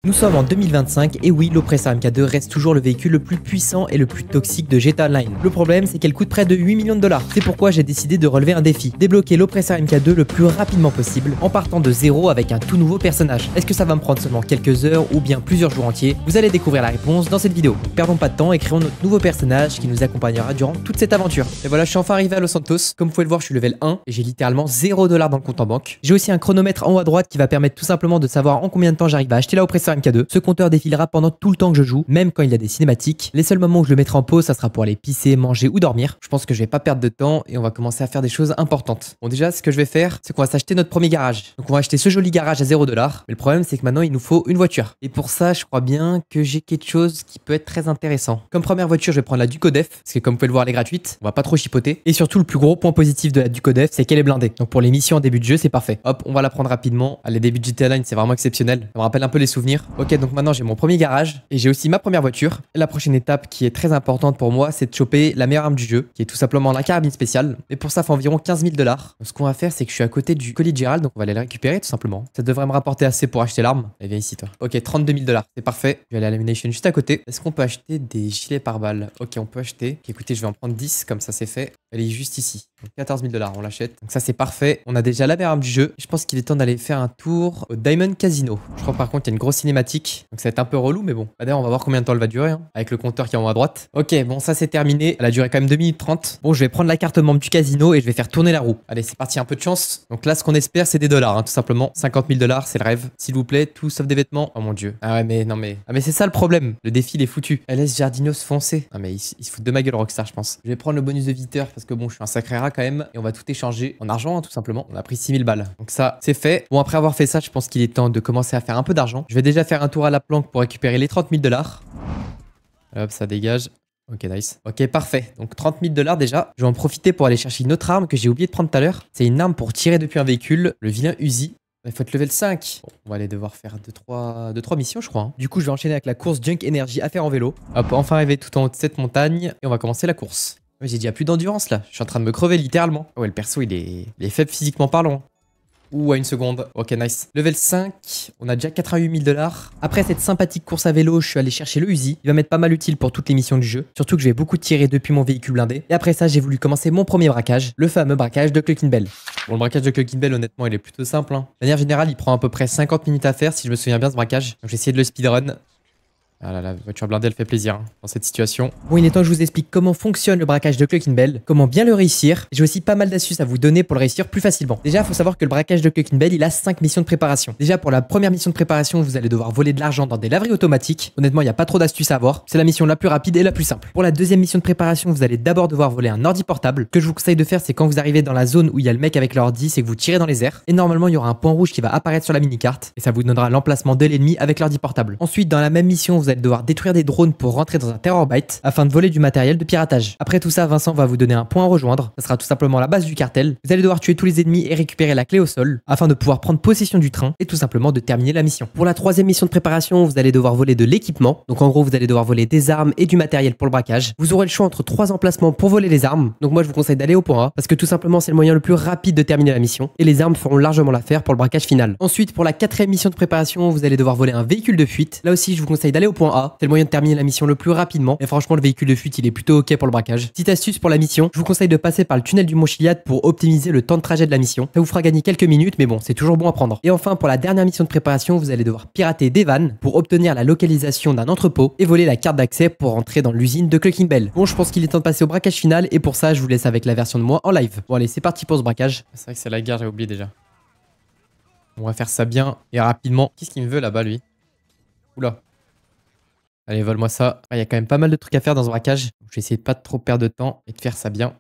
Nous sommes en 2025 et oui, l'Oppressor MK2 reste toujours le véhicule le plus puissant et le plus toxique de GTA Online. Le problème, c'est qu'elle coûte près de 8 millions de dollars. C'est pourquoi j'ai décidé de relever un défi, débloquer l'Oppressor MK2 le plus rapidement possible en partant de zéro avec un tout nouveau personnage. Est-ce que ça va me prendre seulement quelques heures ou bien plusieurs jours entiers? Vous allez découvrir la réponse dans cette vidéo. Donc, perdons pas de temps et créons notre nouveau personnage qui nous accompagnera durant toute cette aventure. Et voilà, je suis enfin arrivé à Los Santos. Comme vous pouvez le voir, je suis level 1 et j'ai littéralement 0 $ dans le compte en banque. J'ai aussi un chronomètre en haut à droite qui va permettre tout simplement de savoir en combien de temps j'arrive à acheter la Oppressor MK2. Ce compteur défilera pendant tout le temps que je joue, même quand il y a des cinématiques. Les seuls moments où je le mettrai en pause, ça sera pour aller pisser, manger ou dormir. Je pense que je vais pas perdre de temps et on va commencer à faire des choses importantes. Bon, déjà, ce que je vais faire, c'est qu'on va s'acheter notre premier garage. Donc on va acheter ce joli garage à 0 $. Mais le problème, c'est que maintenant, il nous faut une voiture. Et pour ça, je crois bien que j'ai quelque chose qui peut être très intéressant. Comme première voiture, je vais prendre la Ducodef, parce que comme vous pouvez le voir, elle est gratuite. On va pas trop chipoter. Et surtout, le plus gros point positif de la Ducodef, c'est qu'elle est blindée. Donc pour les missions en début de jeu, c'est parfait. Hop, on va la prendre rapidement. Les débuts de GTA Online, c'est vraiment exceptionnel. Ça me rappelle un peu les souvenirs. Ok, donc maintenant, j'ai mon premier garage. Et j'ai aussi ma première voiture. Et la prochaine étape qui est très importante pour moi, c'est de choper la meilleure arme du jeu, qui est tout simplement la carabine spéciale. Et pour ça, il faut environ 15 000 $. Donc, ce qu'on va faire, c'est que je suis à côté du colis de Gérald, donc on va aller le récupérer tout simplement. Ça devrait me rapporter assez pour acheter l'arme. Allez, viens ici, toi. Ok, 32 000 $. C'est parfait. Je vais aller à l'Ammunition juste à côté. Est-ce qu'on peut acheter des gilets pare-balles? Ok, on peut acheter. Ok, écoutez, je vais en prendre 10, comme ça c'est fait. Elle est juste ici. Donc 14 000 $, on l'achète. Donc ça c'est parfait. On a déjà la meilleure arme du jeu. Je pense qu'il est temps d'aller faire un tour au Diamond Casino. Je crois par contre il y a une grosse cinématique. Donc ça va être un peu relou mais bon. D'ailleurs on va voir combien de temps elle va durer hein, avec le compteur qui est en haut à droite. Ok bon ça c'est terminé. Elle a duré quand même 2 minutes 30. Bon je vais prendre la carte membre du casino et je vais faire tourner la roue. Allez c'est parti, un peu de chance. Donc là ce qu'on espère c'est des dollars hein, tout simplement. 50 000 $, c'est le rêve. S'il vous plaît, tout sauf des vêtements. Oh mon dieu. Ah ouais mais non mais... Ah mais c'est ça le problème. Le défi il est foutu. LS Jardinos foncé. Ah mais il se fout de ma gueule Rockstar je pense. Je vais prendre le bonus de visiteur parce que bon je suis un sacré rat quand même. Et on va tout échanger en argent hein, tout simplement. On a pris 6 000 balles. Donc ça c'est fait. Bon après avoir fait ça je pense qu'il est temps de commencer à faire un peu d'argent. Je vais déjà faire un tour à la planque pour récupérer les 30 000 $. Hop ça dégage. Ok, nice. Ok, parfait. Donc 30 000 $, déjà. Je vais en profiter pour aller chercher une autre arme que j'ai oublié de prendre tout à l'heure. C'est une arme pour tirer depuis un véhicule, le vilain Uzi. Il faut être level 5. Bon, on va aller devoir faire 2-3 missions, je crois. Hein. Du coup, je vais enchaîner avec la course Junk Energy à faire en vélo. Hop, enfin arriver tout en haut de cette montagne. Et on va commencer la course. Ouais, j'ai déjà plus d'endurance là. Je suis en train de me crever littéralement. Ouais, le perso, il est faible physiquement parlant. Ouh, à une seconde. Ok, nice. Level 5, on a déjà 88 000 $. Après cette sympathique course à vélo, je suis allé chercher le Uzi. Il va m'être pas mal utile pour toutes les missions du jeu. Surtout que je vais beaucoup tirer depuis mon véhicule blindé. Et après ça, j'ai voulu commencer mon premier braquage, le fameux braquage de Clucking Bell. Bon, le braquage de Clucking Bell, honnêtement, il est plutôt simple. Hein. De manière générale, il prend à peu près 50 minutes à faire, si je me souviens bien, ce braquage. Donc j'ai essayé de le speedrun. Ah là là, la voiture blindée, elle fait plaisir hein, dans cette situation. Bon, il est temps que je vous explique comment fonctionne le braquage de Clucking Bell, comment bien le réussir. J'ai aussi pas mal d'astuces à vous donner pour le réussir plus facilement. Déjà, il faut savoir que le braquage de Clucking Bell, il a 5 missions de préparation. Déjà, pour la première mission de préparation, vous allez devoir voler de l'argent dans des laveries automatiques. Honnêtement, il n'y a pas trop d'astuces à avoir. C'est la mission la plus rapide et la plus simple. Pour la deuxième mission de préparation, vous allez d'abord devoir voler un ordi portable. Ce que je vous conseille de faire, c'est quand vous arrivez dans la zone où il y a le mec avec l'ordi, c'est que vous tirez dans les airs. Et normalement, il y aura un point rouge qui va apparaître sur la mini-carte. Et ça vous donnera l'emplacement de l'ennemi avec l'ordi portable. Ensuite, dans la même mission, vous allez devoir détruire des drones pour rentrer dans un Terrorbyte afin de voler du matériel de piratage. Après tout ça, Vincent va vous donner un point à rejoindre. Ça sera tout simplement la base du cartel. Vous allez devoir tuer tous les ennemis et récupérer la clé au sol afin de pouvoir prendre possession du train et tout simplement de terminer la mission. Pour la troisième mission de préparation, vous allez devoir voler de l'équipement. Donc en gros, vous allez devoir voler des armes et du matériel pour le braquage. Vous aurez le choix entre 3 emplacements pour voler les armes. Donc moi, je vous conseille d'aller au point A parce que tout simplement, c'est le moyen le plus rapide de terminer la mission et les armes feront largement l'affaire pour le braquage final. Ensuite, pour la quatrième mission de préparation, vous allez devoir voler un véhicule de fuite. Là aussi, je vous conseille d'aller au point A. C'est le moyen de terminer la mission le plus rapidement. Et franchement, le véhicule de fuite, il est plutôt ok pour le braquage. Petite astuce pour la mission, je vous conseille de passer par le tunnel du Mont Chiliad pour optimiser le temps de trajet de la mission. Ça vous fera gagner quelques minutes, mais bon, c'est toujours bon à prendre. Et enfin, pour la dernière mission de préparation, vous allez devoir pirater des vannes pour obtenir la localisation d'un entrepôt et voler la carte d'accès pour entrer dans l'usine de Clucking Bell. Bon, je pense qu'il est temps de passer au braquage final et pour ça, je vous laisse avec la version de moi en live. Bon, allez, c'est parti pour ce braquage. C'est vrai que c'est la guerre, j'ai oublié déjà. On va faire ça bien et rapidement. Qu'est-ce qu'il me veut là-bas, lui? Oula. Allez, vole-moi ça. Il y a quand même pas mal de trucs à faire dans ce braquage. Je vais essayer de pas trop perdre de temps et de faire ça bien.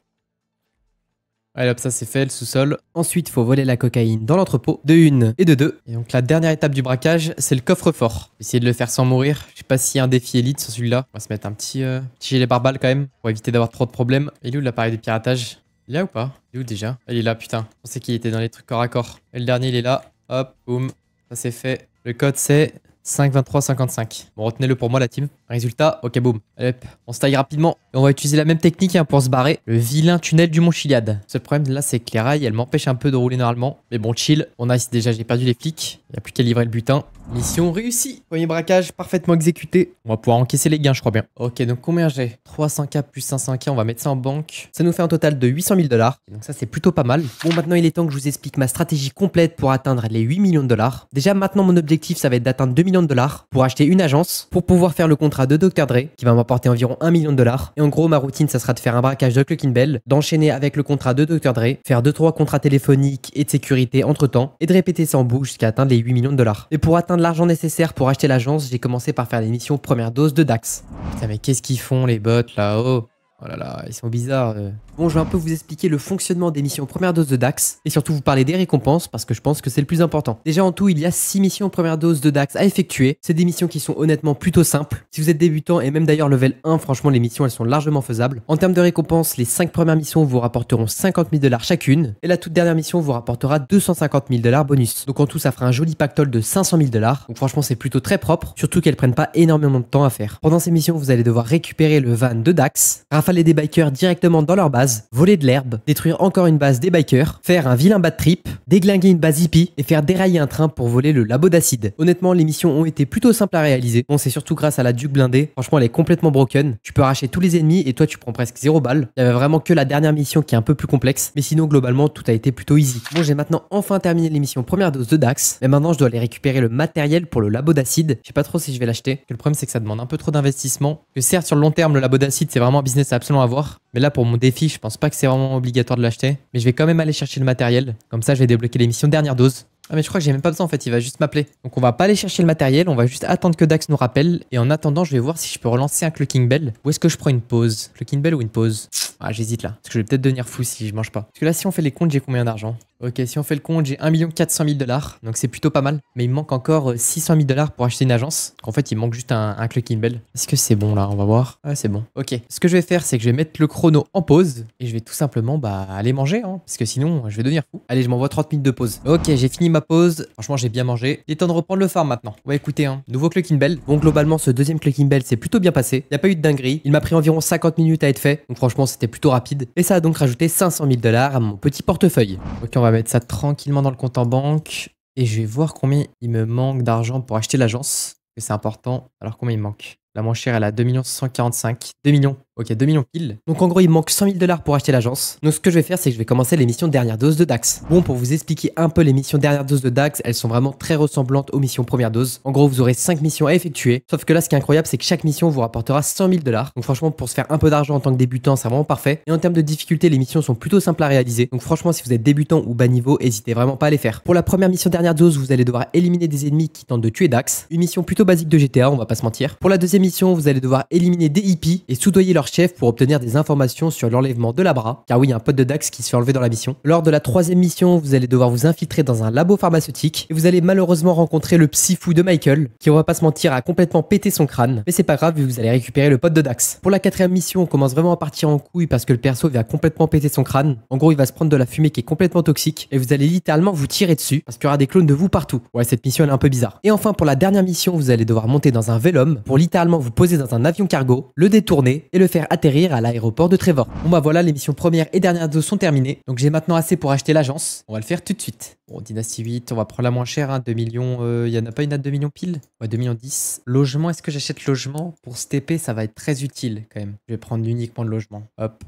Allez hop, ça c'est fait, le sous-sol. Ensuite, il faut voler la cocaïne dans l'entrepôt, de 1 et de 2. Et donc la dernière étape du braquage, c'est le coffre-fort. Essayer de le faire sans mourir. Je sais pas s'il y a un défi élite sur celui-là. On va se mettre un petit gilet pare-balles quand même, pour éviter d'avoir trop de problèmes. Il est où l'appareil de piratage? Il est là ou pas? Il est où déjà? Il est là, putain. Je pensais qu'il était dans les trucs corps à corps. Et le dernier, il est là. Hop, boum. Ça c'est fait. Le code c'est 5-23-55. Bon, retenez-le pour moi, la team. Résultat, ok, boum. Allez, hop, on se taille rapidement. Et on va utiliser la même technique hein, pour se barrer. Le vilain tunnel du Mont Chiliad. Ce problème là, c'est que les rails, elles m'empêchent un peu de rouler normalement. Mais bon, chill. On a ici déjà, j'ai perdu les flics. Il n'y a plus qu'à livrer le butin. Mission réussie. Premier braquage parfaitement exécuté. On va pouvoir encaisser les gains, je crois bien. Ok, donc combien j'ai? 300K plus 500K, on va mettre ça en banque. Ça nous fait un total de 800 000 $. Donc ça, c'est plutôt pas mal. Bon, maintenant, il est temps que je vous explique ma stratégie complète pour atteindre les 8 millions de $. Déjà, maintenant, mon objectif, ça va être d'atteindre 2 millions de $ pour acheter une agence, pour pouvoir faire le contrat de Dr. Dre, qui va m'apporter environ 1 million de $. Et en gros, ma routine, ça sera de faire un braquage de Clucking Bell, d'enchaîner avec le contrat de Dr. Dre, faire 2-3 contrats téléphoniques et de sécurité entre temps, et de répéter ça en boucle jusqu'à atteindre les 8 millions de $. Et pour atteindre l'argent nécessaire pour acheter l'agence, j'ai commencé par faire des missions première dose de DAX. Putain, mais qu'est-ce qu'ils font les bots là-haut? Oh là là, ils sont bizarres. Bon, je vais un peu vous expliquer le fonctionnement des missions première dose de DAX et surtout vous parler des récompenses parce que je pense que c'est le plus important. Déjà en tout, il y a 6 missions première dose de DAX à effectuer. C'est des missions qui sont honnêtement plutôt simples. Si vous êtes débutant et même d'ailleurs level 1, franchement les missions elles sont largement faisables. En termes de récompenses, les 5 premières missions vous rapporteront 50 000 $ chacune et la toute dernière mission vous rapportera 250 000 $ bonus. Donc en tout, ça fera un joli pactole de 500 000 $. Donc franchement, c'est plutôt très propre, surtout qu'elles prennent pas énormément de temps à faire. Pendant ces missions, vous allez devoir récupérer le van de DAX, rafaler des bikers directement dans leur base, voler de l'herbe, détruire encore une base des bikers, faire un vilain bad trip, déglinguer une base hippie et faire dérailler un train pour voler le labo d'acide. Honnêtement, les missions ont été plutôt simples à réaliser. Bon, c'est surtout grâce à la Duke blindée. Franchement, elle est complètement broken. Tu peux arracher tous les ennemis et toi, tu prends presque 0 balles. Il y avait vraiment que la dernière mission qui est un peu plus complexe. Mais sinon, globalement, tout a été plutôt easy. Bon, j'ai maintenant enfin terminé les missions première dose de DAX. Mais maintenant, je dois aller récupérer le matériel pour le labo d'acide. Je sais pas trop si je vais l'acheter. Le problème, c'est que ça demande un peu trop d'investissement. Que certes, sur le long terme, le labo d'acide, c'est vraiment un business absolument à avoir. Mais là, pour mon défi, je pense pas que c'est vraiment obligatoire de l'acheter. Mais je vais quand même aller chercher le matériel. Comme ça, je vais débloquer les missions dernière dose. Ah mais je crois que j'ai même pas besoin en fait, il va juste m'appeler. Donc on va pas aller chercher le matériel, on va juste attendre que Dax nous rappelle. Et en attendant, je vais voir si je peux relancer un Clucking Bell. Ou est-ce que je prends une pause? Clucking Bell ou une pause? Ah j'hésite là, parce que je vais peut-être devenir fou si je mange pas. Parce que là si on fait les comptes, j'ai combien d'argent? Ok, si on fait le compte, j'ai 1 400 000 $. Donc c'est plutôt pas mal. Mais il me manque encore 600 000 $ pour acheter une agence. En fait, il me manque juste un Clucking Bell. Est-ce que c'est bon là? On va voir. Ah, c'est bon. Ok. Ce que je vais faire, c'est que je vais mettre le chrono en pause. Et je vais tout simplement aller manger. Hein, parce que sinon, je vais devenir fou. Allez, je m'envoie 30 minutes de pause. Ok, j'ai fini ma pause. Franchement, j'ai bien mangé. Il est temps de reprendre le farm maintenant. Ouais, écoutez, hein, nouveau Clucking Bell. Bon, globalement, ce deuxième Clucking Bell s'est plutôt bien passé. Il n'y a pas eu de dinguerie. Il m'a pris environ 50 minutes à être fait. Donc franchement, c'était plutôt rapide. Et ça a donc rajouté 500 000 $ à mon petit portefeuille. Ok, on va mettre ça tranquillement dans le compte en banque et je vais voir combien il me manque d'argent pour acheter l'agence. C'est important. Alors combien il me manque? La moins chère, elle a 2 145 000. 2 millions. Ok, 2 millions pile. Donc en gros, il me manque 100 000 $ pour acheter l'agence. Donc ce que je vais faire, c'est que je vais commencer les missions dernière dose de DAX. Bon, pour vous expliquer un peu les missions dernière dose de DAX, elles sont vraiment très ressemblantes aux missions première dose. En gros, vous aurez 5 missions à effectuer. Sauf que là, ce qui est incroyable, c'est que chaque mission vous rapportera 100 000 $. Donc franchement, pour se faire un peu d'argent en tant que débutant, c'est vraiment parfait. Et en termes de difficulté, les missions sont plutôt simples à réaliser. Donc franchement, si vous êtes débutant ou bas niveau, n'hésitez vraiment pas à les faire. Pour la première mission dernière dose, vous allez devoir éliminer des ennemis qui tentent de tuer Dax. Une mission plutôt basique de GTA, on va pas se mentir. Pour la deuxième mission, vous allez devoir éliminer des hippies et soudoyer leur chef pour obtenir des informations sur l'enlèvement de Labra, car oui, il y a un pote de Dax qui se fait enlever dans la mission. Lors de la troisième mission, vous allez devoir vous infiltrer dans un labo pharmaceutique et vous allez malheureusement rencontrer le psy fou de Michael, qui on va pas se mentir a complètement pété son crâne, mais c'est pas grave vu que vous allez récupérer le pote de Dax. Pour la quatrième mission, on commence vraiment à partir en couille parce que le perso vient complètement péter son crâne. En gros, il va se prendre de la fumée qui est complètement toxique et vous allez littéralement vous tirer dessus parce qu'il y aura des clones de vous partout. Ouais, cette mission elle est un peu bizarre. Et enfin, pour la dernière mission, vous allez devoir monter dans un Vélum pour littéralement vous poser dans un avion cargo, le détourner et le faire atterrir à l'aéroport de Trevor. Bon bah voilà, les missions première et dernière dose sont terminées. Donc j'ai maintenant assez pour acheter l'agence. On va le faire tout de suite. Bon, Dynasty 8, on va prendre la moins chère, hein, 2 millions. Il y en a pas une à 2 millions pile? Ouais, 2 millions 10. Logement, est-ce que j'achète logement? Pour cet TP, ça va être très utile quand même. Je vais prendre uniquement le logement. Hop.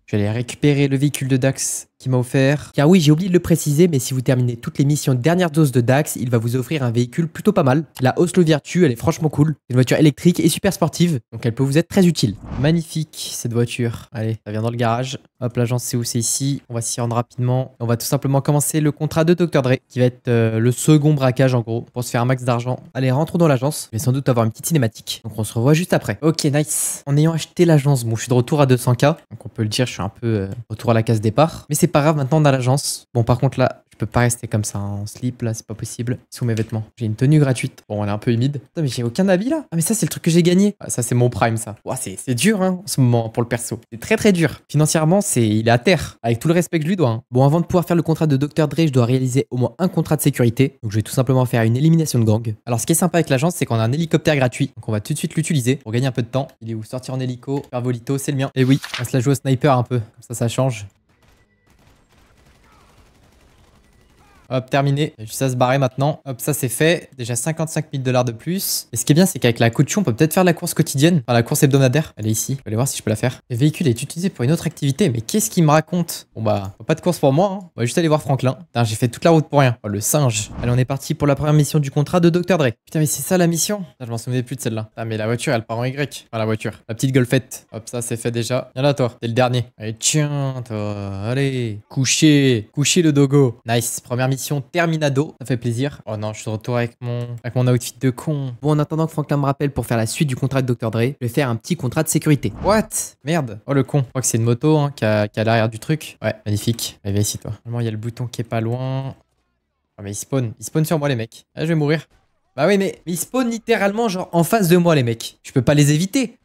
Je vais aller récupérer le véhicule de Dax qui m'a offert. Car oui, j'ai oublié de le préciser, mais si vous terminez toutes les missions dernière dose de Dax, il va vous offrir un véhicule plutôt pas mal. La Oslo Virtue, elle est franchement cool. C'est une voiture électrique et super sportive, donc elle peut vous être très utile. Magnifique cette voiture. Allez, ça vient dans le garage. Hop, l'agence c'est où? C'est ici. On va s'y rendre rapidement. On va tout simplement commencer le contrat de Dr. Dre, qui va être le second braquage en gros, pour se faire un max d'argent. Allez, rentrons dans l'agence. Je vais sans doute avoir une petite cinématique. Donc on se revoit juste après. Ok, nice. En ayant acheté l'agence, bon, je suis de retour à 200K. Donc on peut le dire, je suis un peu retour à la case départ. Mais c'est pas grave, maintenant on a l'agence. Bon, par contre là, je peux pas rester comme ça en slip là, c'est pas possible. Sous mes vêtements. J'ai une tenue gratuite. Bon, elle est un peu humide. Putain, mais j'ai aucun habit là. Ah, mais ça, c'est le truc que j'ai gagné. Ah, ça, c'est mon prime, ça. Ouah, c'est dur, hein, en ce moment pour le perso. C'est très très dur. Financièrement, il est à terre. Avec tout le respect que je lui dois. Hein. Bon, avant de pouvoir faire le contrat de Dr. Dre, je dois réaliser au moins un contrat de sécurité. Donc, je vais tout simplement faire une élimination de gang. Alors, ce qui est sympa avec l'agence, c'est qu'on a un hélicoptère gratuit. Donc, on va tout de suite l'utiliser pour gagner un peu de temps. Il est où? Sortir en hélico, faire volito, c'est le mien. Et oui, on va se la jouer au sniper un peu. Comme ça change. Hop, terminé. Il y a juste à se barrer maintenant. Hop, ça c'est fait. Déjà 55 000 $ de plus. Et ce qui est bien, c'est qu'avec la caution, on peut peut-être faire la course quotidienne. Enfin, la course hebdomadaire. Elle est ici. Je vais aller voir si je peux la faire. Le véhicule est utilisé pour une autre activité. Mais qu'est-ce qu'il me raconte? Bon bah, pas de course pour moi. Hein. On va juste aller voir Franklin. Putain, j'ai fait toute la route pour rien. Oh, le singe. Allez, on est parti pour la première mission du contrat de Dr. Dre. Putain, mais c'est ça la mission? Putain, je m'en souvenais plus de celle-là. Ah, mais la voiture, elle part en Y. Enfin, la voiture. La petite golfette. Hop, ça c'est fait déjà. Viens là, toi. T'es le dernier. Allez, tiens, toi. Allez. Coucher. Coucher le dogo. Nice. Première mission terminado. Ça fait plaisir. Oh non, je suis de retour avec mon outfit de con. Bon, en attendant que Franklin me rappelle pour faire la suite du contrat de Dr. Dre, je vais faire un petit contrat de sécurité. What? Merde. Oh, le con. Je crois que c'est une moto hein, qui a à l'arrière du truc. Ouais, magnifique. Allez, viens ici, toi. Normalement, il y a le bouton qui est pas loin. Oh, mais ils spawnent sur moi, les mecs. Ah, je vais mourir. Bah oui, mais ils spawnent littéralement, genre, en face de moi, les mecs. Je peux pas les éviter.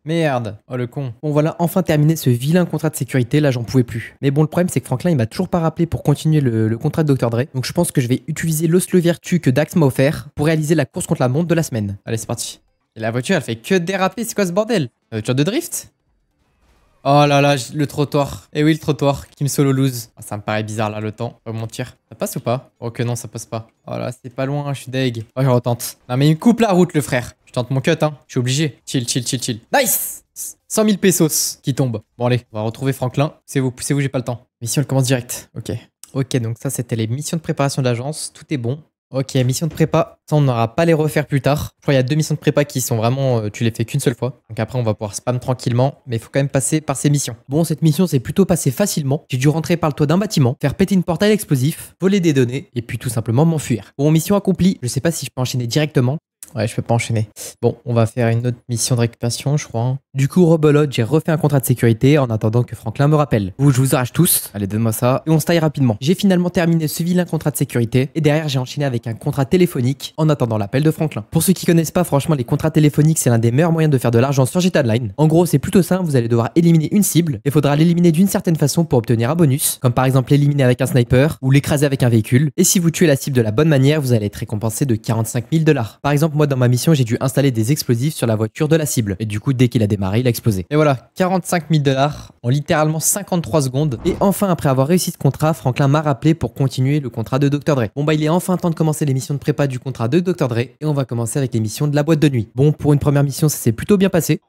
Merde. Oh, le con. Bon, voilà, enfin terminé ce vilain contrat de sécurité. Là, j'en pouvais plus. Mais bon, le problème, c'est que Franklin, il m'a toujours pas rappelé pour continuer le contrat de Dr. Dre. Donc, je pense que je vais utiliser l'oslo vertu que Dax m'a offert pour réaliser la course contre la montre de la semaine. Allez, c'est parti. Et la voiture, elle fait que déraper. C'est quoi ce bordel? La voiture de drift? Oh là là, le trottoir. Eh oui, le trottoir qui me solo lose. Oh, ça me paraît bizarre là, le temps. Pas mentir. Ça passe ou pas? Oh que non, ça passe pas. Oh là, c'est pas loin, je suis deg. Oh, je retente. Non, mais il me coupe la route, le frère. Je tente mon cut, hein. Je suis obligé. Chill, chill, chill, chill. Nice! 100 000 pesos qui tombent. Bon, allez, on va retrouver Franklin. Poussez-vous, j'ai pas le temps. Mission, elle commence direct. Ok. Ok, donc ça, c'était les missions de préparation de l'agence. Tout est bon. Ok, mission de prépa. Ça, on n'aura pas les refaire plus tard. Je crois qu'il y a 2 missions de prépa qui sont vraiment... tu les fais qu'une seule fois. Donc après, on va pouvoir spam tranquillement. Mais il faut quand même passer par ces missions. Bon, cette mission s'est plutôt passée facilement. J'ai dû rentrer par le toit d'un bâtiment, faire péter une portail explosif, voler des données, et puis tout simplement m'enfuir. Bon, mission accomplie. Je sais pas si je peux enchaîner directement. Ouais, je peux pas enchaîner. Bon, on va faire une autre mission de récupération, je crois. Hein. Du coup, rebelote, j'ai refait un contrat de sécurité en attendant que Franklin me rappelle. Je vous arrache tous. Allez, donne-moi ça. Et on se taille rapidement. J'ai finalement terminé ce vilain contrat de sécurité. Et derrière, j'ai enchaîné avec un contrat téléphonique en attendant l'appel de Franklin. Pour ceux qui connaissent pas, franchement, les contrats téléphoniques, c'est l'un des meilleurs moyens de faire de l'argent sur GTA Online. En gros, c'est plutôt simple. Vous allez devoir éliminer une cible. Il faudra l'éliminer d'une certaine façon pour obtenir un bonus. Comme par exemple l'éliminer avec un sniper ou l'écraser avec un véhicule. Et si vous tuez la cible de la bonne manière, vous allez être récompensé de 45 000 $. Par exemple, moi, dans ma mission, j'ai dû installer des explosifs sur la voiture de la cible. Et du coup, dès qu'il a démarré, il a explosé. Et voilà, 45 000 $ en littéralement 53 secondes. Et enfin, après avoir réussi ce contrat, Franklin m'a rappelé pour continuer le contrat de Dr. Dre. Bon bah, il est enfin temps de commencer les missions de prépa du contrat de Dr. Dre. Et on va commencer avec les missions de la boîte de nuit. Bon, pour une première mission, ça s'est plutôt bien passé.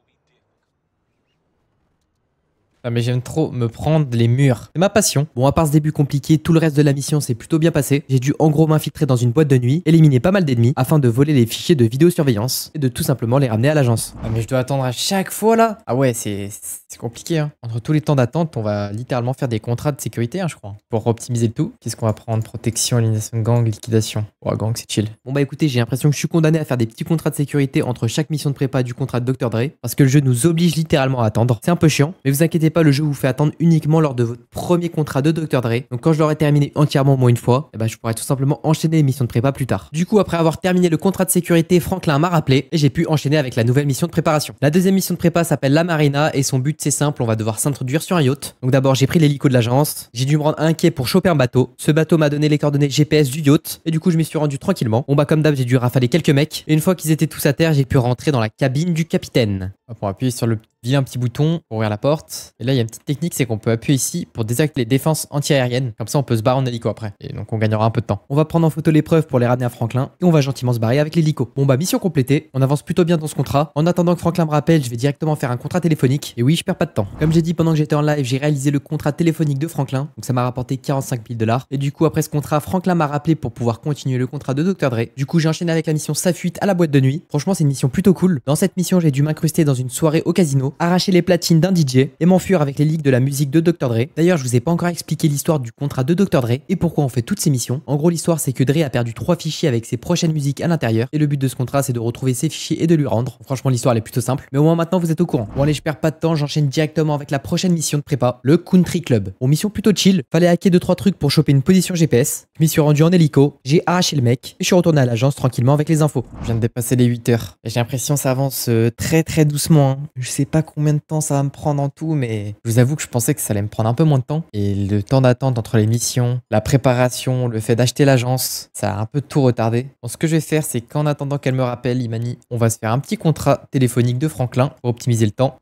Ah mais j'aime trop me prendre les murs. C'est ma passion. Bon, à part ce début compliqué, tout le reste de la mission s'est plutôt bien passé. J'ai dû en gros m'infiltrer dans une boîte de nuit, éliminer pas mal d'ennemis afin de voler les fichiers de vidéosurveillance et de tout simplement les ramener à l'agence. Ah mais je dois attendre à chaque fois là. Ah ouais, c'est compliqué hein. Entre tous les temps d'attente, on va littéralement faire des contrats de sécurité hein, je crois. Pour optimiser le tout. Qu'est-ce qu'on va prendre? Protection, élimination de gang, liquidation. Oh gang, c'est chill. Bon bah écoutez, j'ai l'impression que je suis condamné à faire des petits contrats de sécurité entre chaque mission de prépa du contrat de Dr. Dre parce que le jeu nous oblige littéralement à attendre. C'est un peu chiant, mais vous inquiétez pas, le jeu vous fait attendre uniquement lors de votre premier contrat de Dr. Dre. Donc quand je l'aurai terminé entièrement au moins une fois, et ben je pourrai tout simplement enchaîner les missions de prépa plus tard. Du coup, après avoir terminé le contrat de sécurité, Franklin m'a rappelé et j'ai pu enchaîner avec la nouvelle mission de préparation. La deuxième mission de prépa s'appelle la Marina et son but c'est simple, on va devoir s'introduire sur un yacht. Donc d'abord j'ai pris l'hélico de l'agence, j'ai dû me rendre à un quai pour choper un bateau. Ce bateau m'a donné les coordonnées GPS du yacht et du coup je m'y suis rendu tranquillement. Bon bah comme d'hab j'ai dû rafaler quelques mecs et une fois qu'ils étaient tous à terre, j'ai pu rentrer dans la cabine du capitaine. Hop, on va appuyer sur le vilain petit bouton pour ouvrir la porte. Et là, il y a une petite technique, c'est qu'on peut appuyer ici pour désactiver les défenses anti-aériennes. Comme ça, on peut se barrer en hélico après. Et donc, on gagnera un peu de temps. On va prendre en photo les preuves pour les ramener à Franklin et on va gentiment se barrer avec l'hélico. Bon bah, mission complétée. On avance plutôt bien dans ce contrat. En attendant que Franklin me rappelle, je vais directement faire un contrat téléphonique. Et oui, je perds pas de temps. Comme j'ai dit pendant que j'étais en live, j'ai réalisé le contrat téléphonique de Franklin. Donc ça m'a rapporté 45 000 $. Et du coup, après ce contrat, Franklin m'a rappelé pour pouvoir continuer le contrat de Dr. Dre. Du coup, j'ai enchaîné avec la mission Sa fuite à la boîte de nuit. Franchement, c'est une mission plutôt cool. Dans cette mission, j'ai dû m'incruster dans une soirée au casino, arracher les platines d'un DJ et m'enfuir avec les leaks de la musique de Dr. Dre. D'ailleurs, je vous ai pas encore expliqué l'histoire du contrat de Dr. Dre et pourquoi on fait toutes ces missions. En gros, l'histoire c'est que Dre a perdu 3 fichiers avec ses prochaines musiques à l'intérieur et le but de ce contrat c'est de retrouver ces fichiers et de lui rendre. Franchement, l'histoire elle est plutôt simple, mais au moins maintenant vous êtes au courant. Bon allez, je perds pas de temps, j'enchaîne directement avec la prochaine mission de prépa, le Country Club. Bon, mission plutôt chill, fallait hacker 2-3 trucs pour choper une position GPS. Je m'y suis rendu en hélico, j'ai arraché le mec et je suis retourné à l'agence tranquillement avec les infos. Je viens de dépasser les 8 heures et j'ai l'impression que ça avance très doucement. Hein. Je sais pas combien de temps ça va me prendre en tout, mais je vous avoue que je pensais que ça allait me prendre un peu moins de temps. Et le temps d'attente entre les missions, la préparation, le fait d'acheter l'agence, ça a un peu tout retardé. Bon, ce que je vais faire, c'est qu'en attendant qu'elle me rappelle, Imani, on va se faire un petit contrat téléphonique de Franklin pour optimiser le temps.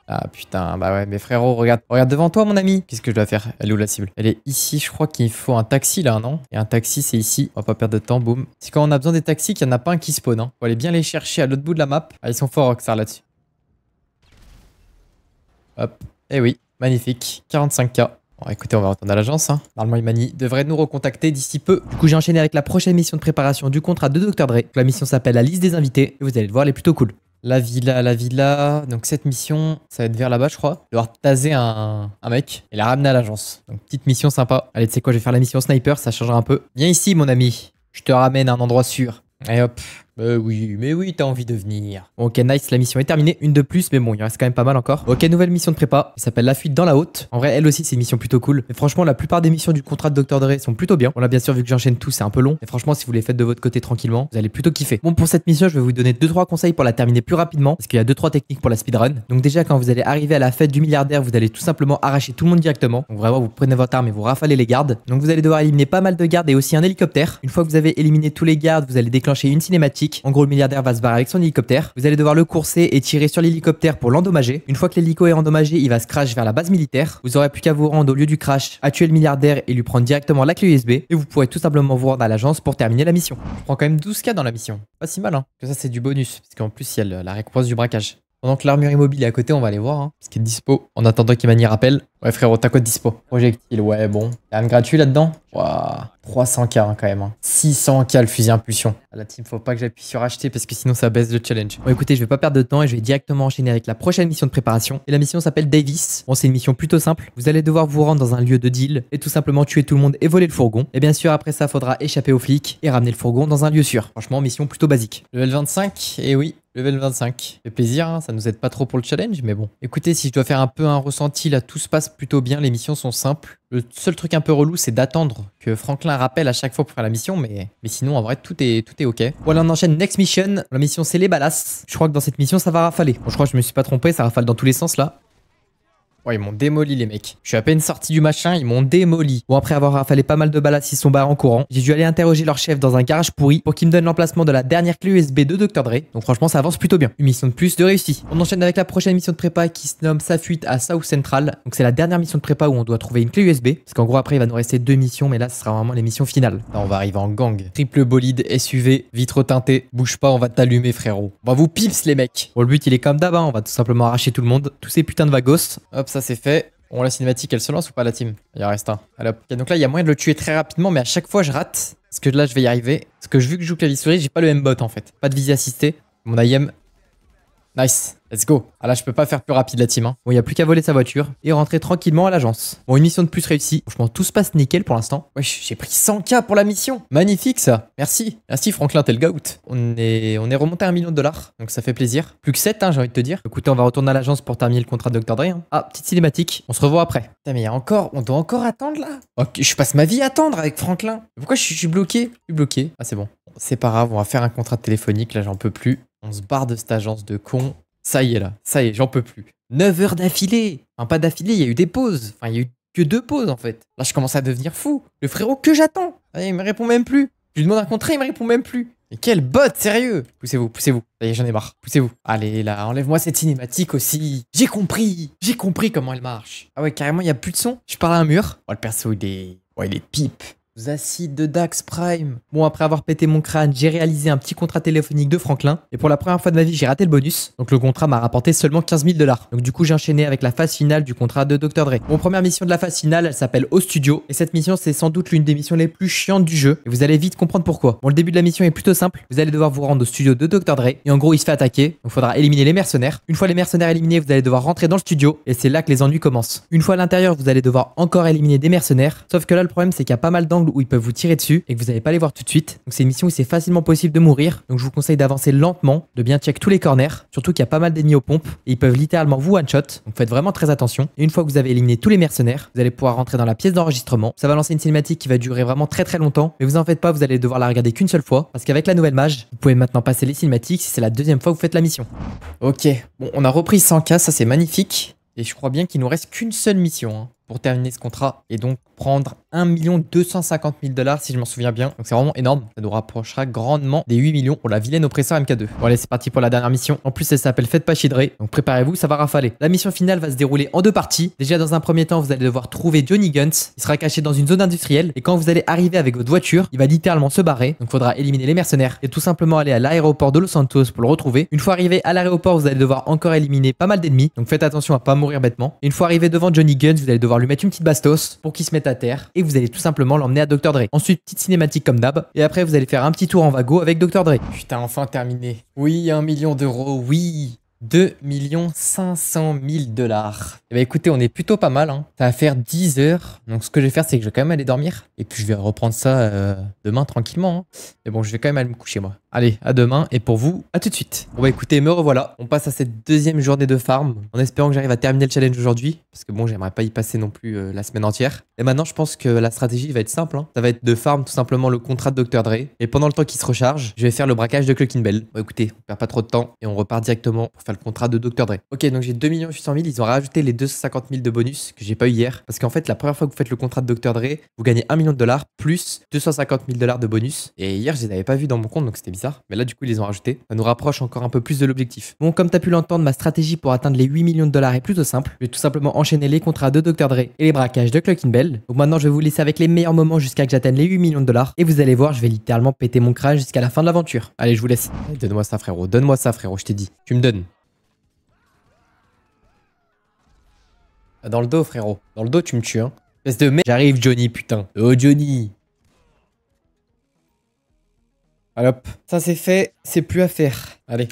Ah putain, bah ouais, mais frérot, regarde. Regarde devant toi, mon ami. Qu'est-ce que je dois faire? Elle est où la cible? Elle est ici, je crois qu'il faut un taxi là, non? Et un taxi, c'est ici. On va pas perdre de temps, boum. C'est quand on a besoin des taxis qu'il n'y en a pas un qui spawn. Hein. Faut aller bien les chercher à l'autre bout de la map. Ah, ils sont forts, Rockstar, là-dessus. Hop. Eh oui, magnifique. 45K. Bon, écoutez, on va retourner à l'agence. Hein. Normalement, Imani devrait nous recontacter d'ici peu. Du coup, j'ai enchaîné avec la prochaine mission de préparation du contrat de Dr. Dre. La mission s'appelle la liste des invités. Et vous allez le voir, elle est plutôt cool. La villa, la villa. Donc, cette mission, ça va être vers là-bas, je crois. Devoir taser un mec et la ramener à l'agence. Donc, petite mission sympa. Allez, tu sais quoi, je vais faire la mission sniper, ça changera un peu. Viens ici, mon ami. Je te ramène à un endroit sûr. Et hop. Mais oui, t'as envie de venir. Ok, nice, la mission est terminée. Une de plus, mais bon, il reste quand même pas mal encore. Ok, nouvelle mission de prépa. Elle s'appelle la fuite dans la haute. En vrai, elle aussi, c'est une mission plutôt cool. Mais franchement, la plupart des missions du contrat de Dr. Dre sont plutôt bien. On l'a bien sûr vu que j'enchaîne tout, c'est un peu long. Mais franchement, si vous les faites de votre côté tranquillement, vous allez plutôt kiffer. Bon, pour cette mission, je vais vous donner 2-3 conseils pour la terminer plus rapidement. Parce qu'il y a 2-3 techniques pour la speedrun. Donc, déjà, quand vous allez arriver à la fête du milliardaire, vous allez tout simplement arracher tout le monde directement. Donc, vraiment, vous prenez votre arme et vous rafalez les gardes. Donc, vous allez devoir éliminer pas mal de gardes et aussi un hélicoptère. Une fois que vous avez éliminé tous les gardes, vous allez déclencher une cinématique. En gros, le milliardaire va se barrer avec son hélicoptère. Vous allez devoir le courser et tirer sur l'hélicoptère pour l'endommager. Une fois que l'hélico est endommagé, il va se crash vers la base militaire. Vous aurez plus qu'à vous rendre au lieu du crash, à tuer le milliardaire et lui prendre directement la clé USB. Et vous pourrez tout simplement vous rendre à l'agence pour terminer la mission. Je prends quand même 12K dans la mission. Pas si mal, hein. Que ça, c'est du bonus. Parce qu'en plus, il y a la récompense du braquage. Pendant que l'armure immobile est à côté, on va aller voir. Hein, ce qui est dispo. En attendant qu'Imani rappelle. Ouais, frérot, t'as quoi de dispo? Projectile, ouais, bon. Y'a un gratuit là-dedans? Waouh. 300K hein, quand même. Hein. 600K le fusil impulsion. À la team, faut pas que j'appuie sur acheter parce que sinon ça baisse le challenge. Bon, écoutez, je vais pas perdre de temps et je vais directement enchaîner avec la prochaine mission de préparation. Et la mission s'appelle Davis. Bon, c'est une mission plutôt simple. Vous allez devoir vous rendre dans un lieu de deal et tout simplement tuer tout le monde et voler le fourgon. Et bien sûr, après ça, faudra échapper aux flics et ramener le fourgon dans un lieu sûr. Franchement, mission plutôt basique. Level 25, et oui. Level 25. Fait plaisir, hein, ça nous aide pas trop pour le challenge, mais bon. Écoutez, si je dois faire un peu un ressenti, là, tout se passe plutôt bien, les missions sont simples. Le seul truc un peu relou, c'est d'attendre que Franklin rappelle à chaque fois pour faire la mission, mais sinon, en vrai, tout est ok. Voilà, on enchaîne next mission. La mission, c'est les balasses. Je crois que dans cette mission, ça va rafaler. Bon, je crois que je me suis pas trompé, ça rafale dans tous les sens, là. Ouais, ils m'ont démoli les mecs. Je suis à peine sorti du machin, ils m'ont démoli. Bon, après avoir rafalé pas mal de balasses, ils sont barrés en courant. J'ai dû aller interroger leur chef dans un garage pourri pour qu'il me donne l'emplacement de la dernière clé USB de Dr. Dre. Donc franchement, ça avance plutôt bien. Une mission de plus de réussie. On enchaîne avec la prochaine mission de prépa qui se nomme sa fuite à South Central. Donc c'est la dernière mission de prépa où on doit trouver une clé USB. Parce qu'en gros, après, il va nous rester 2 missions, mais là, ce sera vraiment les missions finales. Là, on va arriver en gang. Triple bolide, SUV, vitre teintée. Bouge pas, on va t'allumer, frérot. On va vous pips, les mecs. Bon, le but, il est comme d'hab, hein. On va tout simplement arracher tout le monde. Tous ces putains de vagos. Hop, ça c'est fait. Bon, la cinématique, elle se lance ou pas, la team? Il en reste un. Allez, hop. Donc là, il y a moyen de le tuer très rapidement, mais à chaque fois, je rate. Parce que là, je vais y arriver. Parce que vu que je joue clavier souris, j'ai pas le M-bot en fait. Pas de visée assistée. Mon IM. Nice. Let's go. Ah là, je peux pas faire plus rapide la team. Hein. Bon, il n'y a plus qu'à voler sa voiture et rentrer tranquillement à l'agence. Bon, une mission de plus réussie. Franchement, tout se passe nickel pour l'instant. Wesh, j'ai pris 100K pour la mission. Magnifique ça. Merci. Merci Franklin, t'es le goat. On est remonté à $1 million. Donc ça fait plaisir. Plus que 7, hein, j'ai envie de te dire. Écoutez, on va retourner à l'agence pour terminer le contrat de Dr. Dre. Hein. Ah, petite cinématique. On se revoit après. Putain, mais il y a encore. On doit encore attendre là. Ok, je passe ma vie à attendre avec Franklin. Pourquoi je suis bloqué? Je suis bloqué. Ah, c'est bon. C'est pas grave, on va faire un contrat téléphonique. Là, j'en peux plus. On se barre de cette agence de cons. Ça y est là, ça y est, j'en peux plus. 9 heures d'affilée. Enfin, pas d'affilée, il y a eu des pauses. Enfin, il y a eu que 2 pauses en fait. Là, je commence à devenir fou. Le frérot que j'attends. Il me répond même plus. Je lui demande un contrat, il me répond même plus. Mais quel bot, sérieux. Poussez-vous, poussez-vous. Ça y est, j'en ai marre. Poussez-vous. Allez là, enlève-moi cette cinématique aussi. J'ai compris comment elle marche. Ah ouais, carrément, il n'y a plus de son. Je parle à un mur. Oh, le perso, il est pipe. Acide de Dax Prime. Bon, après avoir pété mon crâne, j'ai réalisé un petit contrat téléphonique de Franklin. Et pour la première fois de ma vie, j'ai raté le bonus. Donc le contrat m'a rapporté seulement $15 000. Donc du coup, j'ai enchaîné avec la phase finale du contrat de Dr. Dre. Mon première mission de la phase finale, elle s'appelle Au Studio. Et cette mission, c'est sans doute l'une des missions les plus chiantes du jeu. Et vous allez vite comprendre pourquoi. Bon, le début de la mission est plutôt simple. Vous allez devoir vous rendre au studio de Dr. Dre. Et en gros, il se fait attaquer. Donc il faudra éliminer les mercenaires. Une fois les mercenaires éliminés, vous allez devoir rentrer dans le studio. Et c'est là que les ennuis commencent. Une fois à l'intérieur, vous allez devoir encore éliminer des mercenaires. Sauf que là, le problème, c'est qu'il y a pas mal d'angles où ils peuvent vous tirer dessus et que vous n'allez pas les voir tout de suite. Donc c'est une mission où c'est facilement possible de mourir. Donc je vous conseille d'avancer lentement, de bien check tous les corners, surtout qu'il y a pas mal d'ennemis aux pompes et ils peuvent littéralement vous one shot. Donc faites vraiment très attention. Et une fois que vous avez éliminé tous les mercenaires, vous allez pouvoir rentrer dans la pièce d'enregistrement. Ça va lancer une cinématique qui va durer vraiment très très longtemps, mais vous en faites pas, vous allez devoir la regarder qu'une seule fois parce qu'avec la nouvelle mage, vous pouvez maintenant passer les cinématiques si c'est la deuxième fois que vous faites la mission. Ok, bon, on a repris 100K, ça c'est magnifique. Et je crois bien qu'il nous reste qu'une seule mission hein, pour terminer ce contrat et donc prendre 1 250 000 $ si je m'en souviens bien. Donc c'est vraiment énorme. Ça nous rapprochera grandement des 8 millions pour la vilaine oppresseur MK2. Bon allez, c'est parti pour la dernière mission. En plus, elle s'appelle Faites pas chidrer. Donc préparez-vous, ça va rafaler. La mission finale va se dérouler en 2 parties. Déjà, dans un premier temps, vous allez devoir trouver Johnny Guns. Il sera caché dans une zone industrielle. Et quand vous allez arriver avec votre voiture, il va littéralement se barrer. Donc faudra éliminer les mercenaires et tout simplement aller à l'aéroport de Los Santos pour le retrouver. Une fois arrivé à l'aéroport, vous allez devoir encore éliminer pas mal d'ennemis. Donc faites attention à pas mourir bêtement. Et une fois arrivé devant Johnny Guns, vous allez devoir lui mettre une petite bastos pour qu'il se mette à terre. Et vous allez tout simplement l'emmener à Dr. Dre. Ensuite, petite cinématique comme d'hab. Et après, vous allez faire un petit tour en wago avec Dr. Dre. Putain, enfin terminé. Oui, 1 million d'euros, oui. 2 500 000 $. Et bah écoutez, on est plutôt pas mal, hein. Ça va faire 10 heures. Donc ce que je vais faire, c'est que je vais quand même aller dormir. Et puis je vais reprendre ça demain tranquillement, hein. Mais bon, je vais quand même aller me coucher moi. Allez, à demain. Et pour vous, à tout de suite. Bon bah écoutez, me revoilà. On passe à cette deuxième journée de farm. En espérant que j'arrive à terminer le challenge aujourd'hui. Parce que bon, j'aimerais pas y passer non plus la semaine entière. Et maintenant, je pense que la stratégie va être simple, hein. Ça va être de farm tout simplement le contrat de Dr. Dre. Et pendant le temps qu'il se recharge, je vais faire le braquage de Clucking Bell. Bon écoutez, on perd pas trop de temps. Et on repart directement pour faire le contrat de Dr. Dre. Ok, donc j'ai 2 800 000. Ils ont rajouté les 250 000 de bonus que j'ai pas eu hier. Parce qu'en fait, la première fois que vous faites le contrat de Dr. Dre, vous gagnez 1 million de $ plus 250 000 $ de bonus. Et hier, je les avais pas vus dans mon compte, donc c'était bizarre. Mais là, du coup, ils les ont rajoutés. Ça nous rapproche encore un peu plus de l'objectif. Bon, comme tu as pu l'entendre, ma stratégie pour atteindre les 8 millions de $ est plutôt simple. Je vais tout simplement enchaîner les contrats de Dr. Dre et les braquages de Clucking Bell. Donc maintenant, je vais vous laisser avec les meilleurs moments jusqu'à que j'atteigne les 8 millions de $. Et vous allez voir, je vais littéralement péter mon crâne jusqu'à la fin de l'aventure. Allez, je vous laisse. Donne-moi ça, frérot. Donne-moi ça, frérot. Je t'ai dit. Tu me donnes. Dans le dos, frérot. Dans le dos, tu me tues, hein. Espèce de merde. J'arrive, Johnny, putain. Oh, Johnny. Allez, hop. Ça, c'est fait. C'est plus à faire. Allez.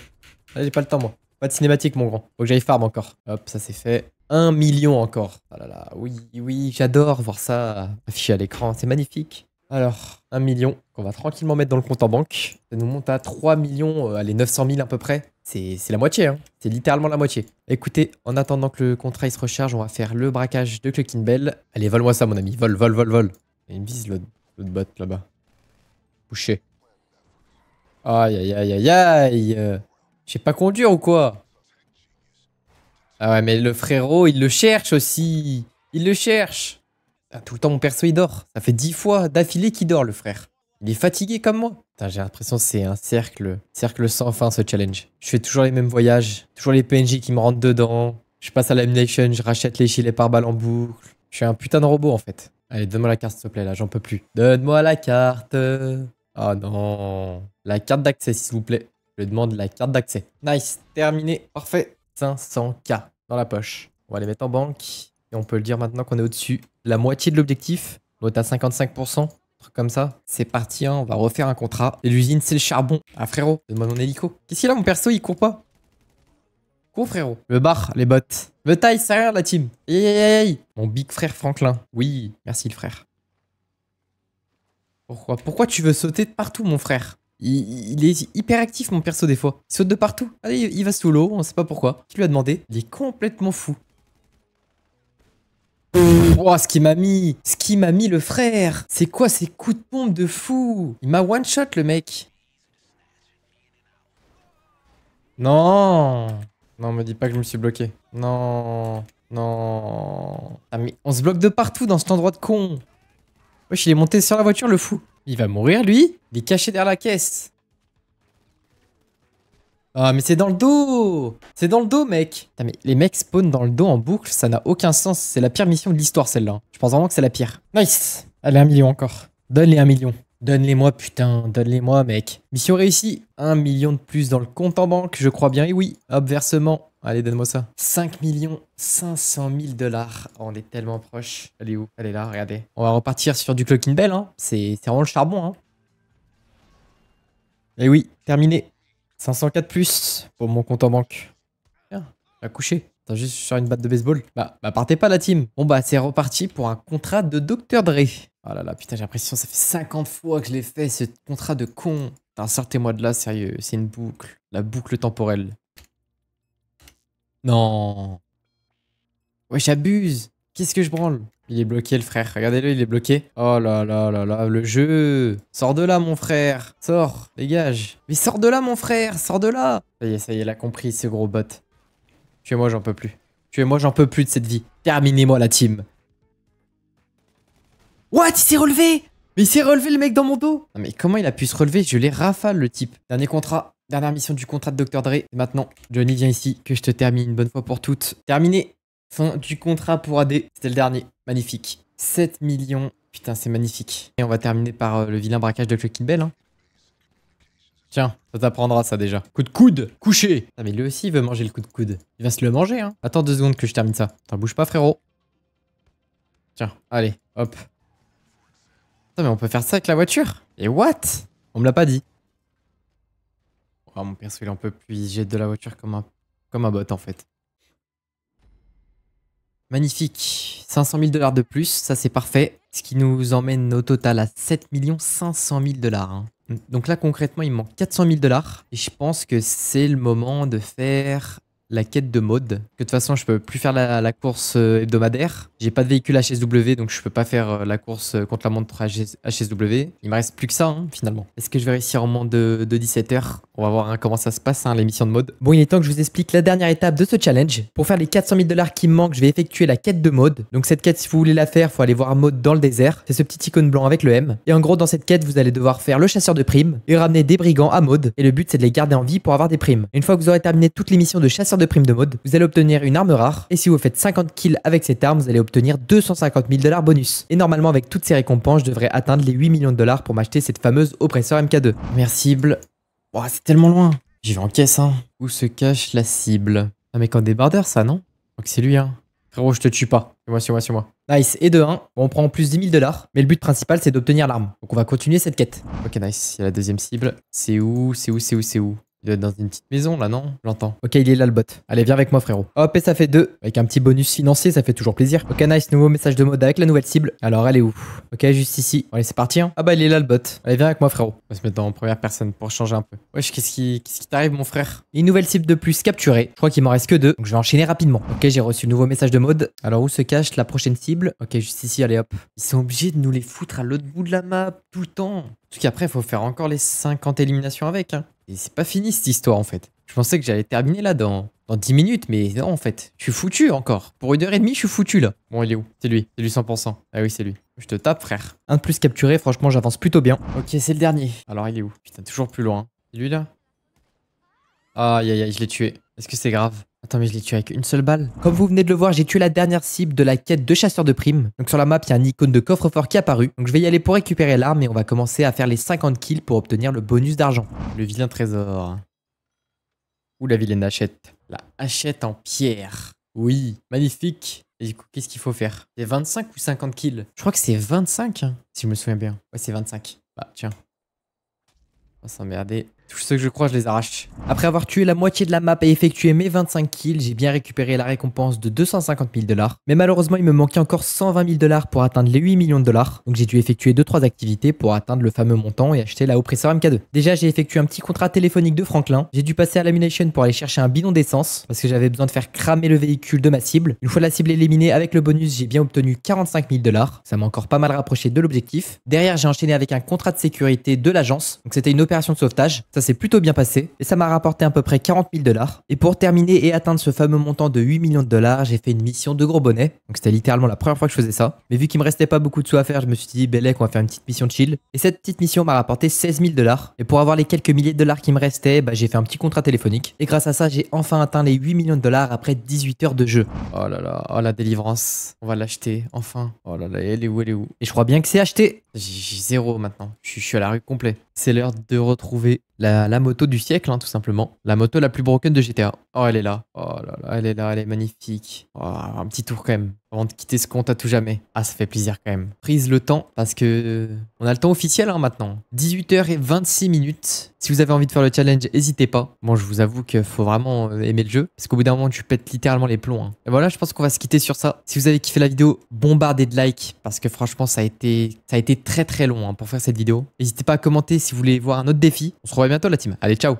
Là, j'ai pas le temps, moi. Pas de cinématique, mon grand. Faut que j'aille farm encore. Hop, ça, c'est fait. 1 million encore. Ah là là. Oui, oui, j'adore voir ça affiché à l'écran. C'est magnifique. Alors, 1 million qu'on va tranquillement mettre dans le compte en banque. Ça nous monte à 3 millions, allez, 900 000 à peu près. C'est la moitié, hein. C'est littéralement la moitié. Écoutez, en attendant que le contrat il se recharge, on va faire le braquage de Clucking Bell. Allez, vole-moi ça, mon ami. Vole, vole, vole, vole. Il me vise l'autre bot là-bas. Bouché. Aïe, aïe, aïe, aïe, aïe. Je sais pas conduire ou quoi? Ah ouais, mais le frérot, il le cherche aussi. Il le cherche. Ah, tout le temps, mon perso, il dort. Ça fait 10 fois d'affilée qu'il dort, le frère. Il est fatigué comme moi. J'ai l'impression que c'est un cercle sans fin, ce challenge. Je fais toujours les mêmes voyages. Toujours les PNJ qui me rentrent dedans. Je passe à la Nation, je rachète les gilets pare-balles en boucle. Je suis un putain de robot, en fait. Allez, donne-moi la carte, s'il te plaît, là, j'en peux plus. Donne-moi la carte. Oh non. La carte d'accès, s'il vous plaît. Je demande la carte d'accès. Nice, terminé. Parfait. 500K dans la poche. On va les mettre en banque. Et on peut le dire maintenant qu'on est au-dessus. La moitié de l'objectif. On est à 55%. Truc comme ça. C'est parti, hein. On va refaire un contrat. Et l'usine, c'est le charbon. Ah, frérot, donne-moi mon hélico. Qu'est-ce qu'il a, mon perso? Il court pas. Cours, frérot. Le bar, les bottes. Me taille, c'est rien, la team. Aïe, aïe, aïe. Mon big frère Franklin. Oui, merci, le frère. Pourquoi tu veux sauter de partout, mon frère? Il est hyper actif, mon perso, des fois. Il saute de partout. Allez, il va sous l'eau, on sait pas pourquoi. Qui lui a demandé? Il est complètement fou. Oh, ce qu'il m'a mis. Ce qu'il m'a mis, le frère. C'est quoi ces coups de pompe de fou? Il m'a one-shot, le mec. Non. Non, me dis pas que je me suis bloqué. Non. Non. Ah, mais on se bloque de partout dans cet endroit de con. Wesh, il est monté sur la voiture, le fou. Il va mourir, lui? Il est caché derrière la caisse. Ah, mais c'est dans le dos! C'est dans le dos, mec! Putain, mais les mecs spawnent dans le dos en boucle, ça n'a aucun sens. C'est la pire mission de l'histoire, celle-là. Je pense vraiment que c'est la pire. Nice! Allez, 1 million encore. Donne-les 1 million. Donne-les-moi, putain. Donne-les-moi, mec. Mission réussie. 1 million de plus dans le compte en banque, je crois bien. Et oui, hop, versement. Allez, donne-moi ça. 5 500 000 $. Oh, on est tellement proche. Elle est où? Elle est là, regardez. On va repartir sur du Clucking Bell, hein. C'est vraiment le charbon, hein. Et oui, terminé. 504 plus pour mon compte en banque. Tiens, va coucher. T'as juste sur une batte de baseball. Bah partez pas la team. Bon bah c'est reparti pour un contrat de Dr. Dre. Oh là là, putain, j'ai l'impression ça fait 50 fois que je l'ai fait, ce contrat de con. Putain, sortez-moi de là, sérieux. C'est une boucle. La boucle temporelle. Non. Ouais, j'abuse. Qu'est-ce que je branle? Il est bloqué, le frère. Regardez-le, il est bloqué. Oh là là là là, le jeu. Sors de là, mon frère. Sors, dégage. Mais sors de là, mon frère. Sors de là. Ça y est, il a compris, ce gros bot. Tuez-moi, j'en peux plus. Tuez-moi, j'en peux plus de cette vie. Terminez-moi la team. What? Il s'est relevé! Mais il s'est relevé le mec dans mon dos! Non mais comment il a pu se relever? Je l'ai rafale le type. Dernier contrat, dernière mission du contrat de Dr. Dre. Et maintenant, Johnny, viens ici, que je te termine une bonne fois pour toutes. Terminé! Fin du contrat pour AD. C'était le dernier. Magnifique. 7 millions. Putain, c'est magnifique. Et on va terminer par le vilain braquage de Clucky Bell. Hein. Tiens, ça t'apprendra ça déjà. Coup de coude, couché. Ah mais lui aussi il veut manger le coup de coude. Il va se le manger hein. Attends 2 secondes que je termine ça. T'en bouge pas frérot. Tiens, allez, hop. Attends mais on peut faire ça avec la voiture? Et what? On me l'a pas dit. Oh mon perso il en peut plus, il jette de la voiture comme un bot en fait. Magnifique. 500 000 $ de plus, ça c'est parfait. Ce qui nous emmène au total à 7 500 000 $. Hein. Donc là concrètement il me manque 400 000 $. Et je pense que c'est le moment de faire la quête de mode. Que de toute façon je peux plus faire la course hebdomadaire. J'ai pas de véhicule HSW donc je peux pas faire la course contre la montre HSW. Il me reste plus que ça hein, finalement. Est-ce que je vais réussir en moins de 17 h? On va voir hein, comment ça se passe hein, l'émission de mode. Bon il est temps que je vous explique la dernière étape de ce challenge. Pour faire les 400 000 $ qui me manquent, je vais effectuer la quête de mode. Donc cette quête si vous voulez la faire, faut aller voir mode dans le désert. C'est ce petit icône blanc avec le M. Et en gros dans cette quête vous allez devoir faire le chasseur de primes et ramener des brigands à mode. Et le but c'est de les garder en vie pour avoir des primes. Et une fois que vous aurez terminé toutes les missions de chasseur de primes de mode, vous allez obtenir une arme rare. Et si vous faites 50 kills avec cette arme, vous allez obtenir 250 000 $ bonus. Et normalement avec toutes ces récompenses, je devrais atteindre les 8 millions de $ pour m'acheter cette fameuse oppresseur MK2. Première cible. Oh, c'est tellement loin. J'y vais en caisse hein. Où se cache la cible? Un mec en débardeur ça non? Je crois que c'est lui hein. Frérot je te tue pas. C'est moi. Nice, et de 1, on prend en plus 10 000 $. Mais le but principal c'est d'obtenir l'arme. Donc on va continuer cette quête. Ok nice, il y a la deuxième cible. C'est où? Il doit être dans une petite maison là, non? J'entends. Ok, il est là le bot. Allez, viens avec moi frérot. Hop, et ça fait 2. Avec un petit bonus financier, ça fait toujours plaisir. Ok, nice, nouveau message de mode avec la nouvelle cible. Alors, elle est où? Ok, juste ici. Allez, c'est parti. Hein. Ah bah, il est là le bot. Allez, viens avec moi frérot. On va se mettre en première personne pour changer un peu. Wesh, qu'est-ce qui t'arrive mon frère? Une nouvelle cible de plus capturée. Je crois qu'il m'en reste que 2. Donc, je vais enchaîner rapidement. Ok, j'ai reçu le nouveau message de mode. Alors, où se cache la prochaine cible? Ok, juste ici, allez hop. Ils sont obligés de nous les foutre à l'autre bout de la map tout le temps. Parce qu'après, il faut faire encore les 50 éliminations avec. Hein. Et c'est pas fini cette histoire en fait. Je pensais que j'allais terminer là dans 10 minutes, mais non en fait. Je suis foutu encore. Pour 1h30, je suis foutu là. Bon, il est où? C'est lui 100%. Ah oui, c'est lui. Je te tape, frère. Un de plus capturé, franchement, j'avance plutôt bien. Ok, c'est le dernier. Alors, il est où? Putain, toujours plus loin. C'est lui là? Aïe, aïe, aïe, je l'ai tué. Est-ce que c'est grave? Attends, mais je l'ai tué avec une seule balle. Comme vous venez de le voir, j'ai tué la dernière cible de la quête de chasseur de primes. Donc sur la map, il y a un icône de coffre-fort qui est apparu. Donc je vais y aller pour récupérer l'arme et on va commencer à faire les 50 kills pour obtenir le bonus d'argent. Le vilain trésor. Ou la vilaine hachette. La hachette en pierre. Oui, magnifique. Et du coup, qu'est-ce qu'il faut faire? C'est 25 ou 50 kills? Je crois que c'est 25, hein, si je me souviens bien. Ouais, c'est 25. Bah, tiens. On va s'emmerder. Tous ceux que je crois, je les arrache. Après avoir tué la moitié de la map et effectué mes 25 kills, j'ai bien récupéré la récompense de 250 000 $. Mais malheureusement, il me manquait encore 120 000 $ pour atteindre les 8 millions de $. Donc j'ai dû effectuer 2-3 activités pour atteindre le fameux montant et acheter la oppresseur MK2. Déjà, j'ai effectué un petit contrat téléphonique de Franklin. J'ai dû passer à l'Ammunition pour aller chercher un bidon d'essence parce que j'avais besoin de faire cramer le véhicule de ma cible. Une fois la cible éliminée avec le bonus, j'ai bien obtenu 45 000 $. Ça m'a encore pas mal rapproché de l'objectif. Derrière, j'ai enchaîné avec un contrat de sécurité de l'agence. Donc c'était une opération de sauvetage. Ça s'est plutôt bien passé. Et ça m'a rapporté à peu près 40 000 $. Et pour terminer et atteindre ce fameux montant de 8 millions de $, j'ai fait une mission de gros bonnet. Donc c'était littéralement la première fois que je faisais ça. Mais vu qu'il me restait pas beaucoup de sous à faire, je me suis dit, Bellec, on va faire une petite mission de chill. Et cette petite mission m'a rapporté 16 000 $. Et pour avoir les quelques milliers de dollars qui me restaient, bah, j'ai fait un petit contrat téléphonique. Et grâce à ça, j'ai enfin atteint les 8 millions de $ après 18 heures de jeu. Oh là là, oh la délivrance. On va l'acheter, enfin. Oh là là, elle est où? Et je crois bien que c'est acheté. J'ai 0 maintenant. Je suis à la rue complet. C'est l'heure de retrouver la moto du siècle, hein, tout simplement. La moto la plus broken de GTA. Oh, elle est là. Oh là là, elle est là, elle est magnifique. Oh, un petit tour quand même. Avant de quitter ce compte à tout jamais. Ah, ça fait plaisir quand même. Prise le temps, parce que on a le temps officiel hein, maintenant. 18h26. Si vous avez envie de faire le challenge, n'hésitez pas. Bon, je vous avoue qu'il faut vraiment aimer le jeu. Parce qu'au bout d'un moment, tu pètes littéralement les plombs. Hein. Et voilà, je pense qu'on va se quitter sur ça. Si vous avez kiffé la vidéo, bombardez de likes. Parce que franchement, ça a été très très long hein, pour faire cette vidéo. N'hésitez pas à commenter si vous voulez voir un autre défi. On se revoit bientôt la team. Allez, ciao!